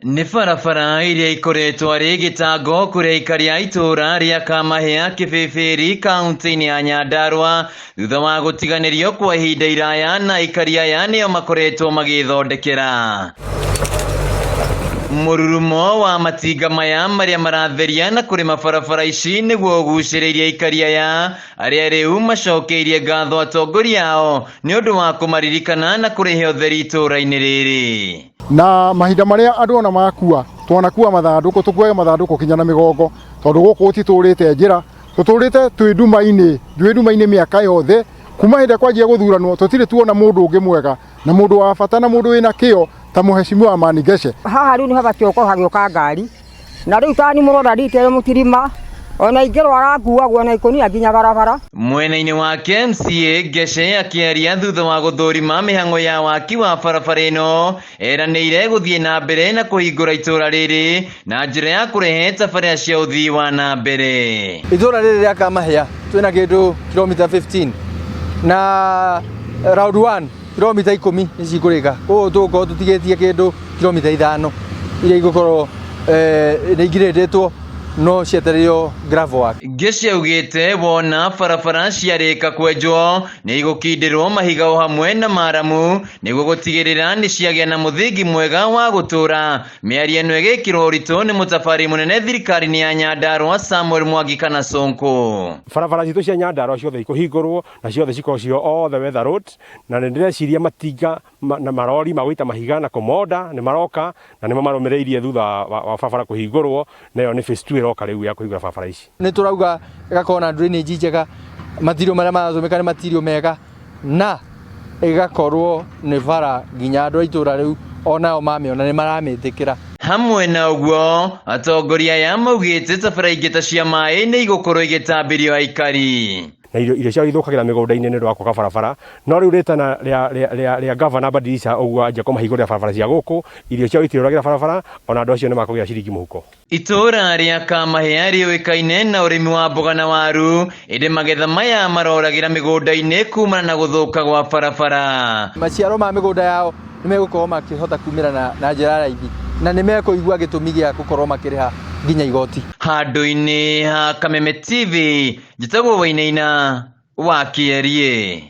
Nĩ barabara iria ikoretwo arĩ gĩtango kũrĩ aikari a itũra rĩa Kamahĩa Kĩbĩbĩri kaunti-inĩ ya Nyandarua thutha wa gũtiganĩrio kwa ihinda iraya na aikari aya nĩo makoretwo magĩthondekera. Mũrurumo wa matinga maya marĩa maratheria na kũrĩma barabara ici nĩguo ũgucĩrĩirie aikari aya arĩa rĩu macokeirie ngatho atongoria ao nĩ ũndũ wa kũmaririkana na kũrehe ũtheri itũra-inĩ rĩrĩ. Na mahinda marĩa andũ ona makua twanakua mathandũkũ tũkuage mathandũkũ kinya na mĩgongo tondũ gũkũ titũrĩte njĩra tũtũrĩte twĩ nduma-inĩ mĩaka yothe kuma hĩndĩ kwanjia gũthuranwo tũtirĩ tuona mũndũ ũngĩ mwega na mũndũ wa bata na mũndũ wĩna kĩo ta Mheshimiwa Amani Geshe. Haha rĩu nĩ habatiĩ gũkorwo hagĩũka ngari na rĩu tani mũrora rĩte mũtirima ona ingĩrwara nguagwo na ikonia nginya barabara. Mwena-inĩ wake MCA Geshe akĩaria thutha wa gũthũrima mĩhang'o ya waki wa barabara ĩno eranĩire gũthiĩ na mbere na kũhingũra itũra rĩrĩ na njĩra ya kũrehe tabarĩra cia ũthii wa na mbere. Itũra rĩrĩ rĩa Kamahĩa twĩna kĩndũ kilomita 15 na round 1 kilomita 10 nĩcikũrĩka, ũguo tũgũkorwo tũtigĩtie kĩndũ kilomita 5 iria igũkorwo nĩingirĩtwo no cietererio gravel work. Geshe augĩte wona barabara ciarĩka kwenjwo nĩ igũkindĩrwo mahiga o hamwe na maramu nĩguo gũtigĩrĩra nĩ ciagĩa na mũthingi mwega wa gũtũra. Mĩario ĩno ĩgĩkĩrwo ũritũ nĩ mũtabari mũnene thirikari-inĩ ya Nyandarua Samuel Mwangi kana Sonko. Barabara citũ cia Nyandarua ciothe ikũhingũrwo na ciothe cikorwo cio all the weather road na nĩ ndĩreciria matinga na marori magũita mahiga na komoda nĩ maroka na nĩmo marũmĩrĩirie thutha wa barabara kũhingũrwo nayo nĩ phase 2 iroka rĩu ya kũhingũra barabara ici. Nĩ tũrauga ĩgakorwo na drainage njega, matirio marĩa maratũmĩka nĩ matirio mega na ĩgakorwo nĩ bara nginya andũ a itũra rĩu onao mamĩona nĩ maramĩtĩkĩra. Hamwe na ũguo atongoria aya maugĩte tabarĩra ingĩ ta cia maĩ nĩ igũkorwo igĩtambĩrio aikari. Na irio ciao ithũkagĩra mĩgũnda-inĩ nĩ ũndũ wa kwaga barabara no rĩu rĩtana rĩa gavana Badilisha ũguo anjia kũmahingũrĩra barabara cia gũkũ irio ciao itiroragĩra barabara ona andũ acio nĩ makũgĩa ciringi mũhuko. Itũra rĩa Kamahĩa rĩũĩkaine na ũrĩmi wa mboga na waru ĩndĩ magetha maya maroragĩra mĩgũnda-inĩ kumana na gũthũka gwa barabara. Maciaro ma mĩgũnda yao nĩ megũkorwo makĩhota kumĩra na njĩra raithi na nĩ mekũigua gĩtũmi gĩa gũkorwo makĩrĩha nginya igoti. Handũ-inĩ ha Kameme TV njĩtagwo Wainaina wa Kĩarie.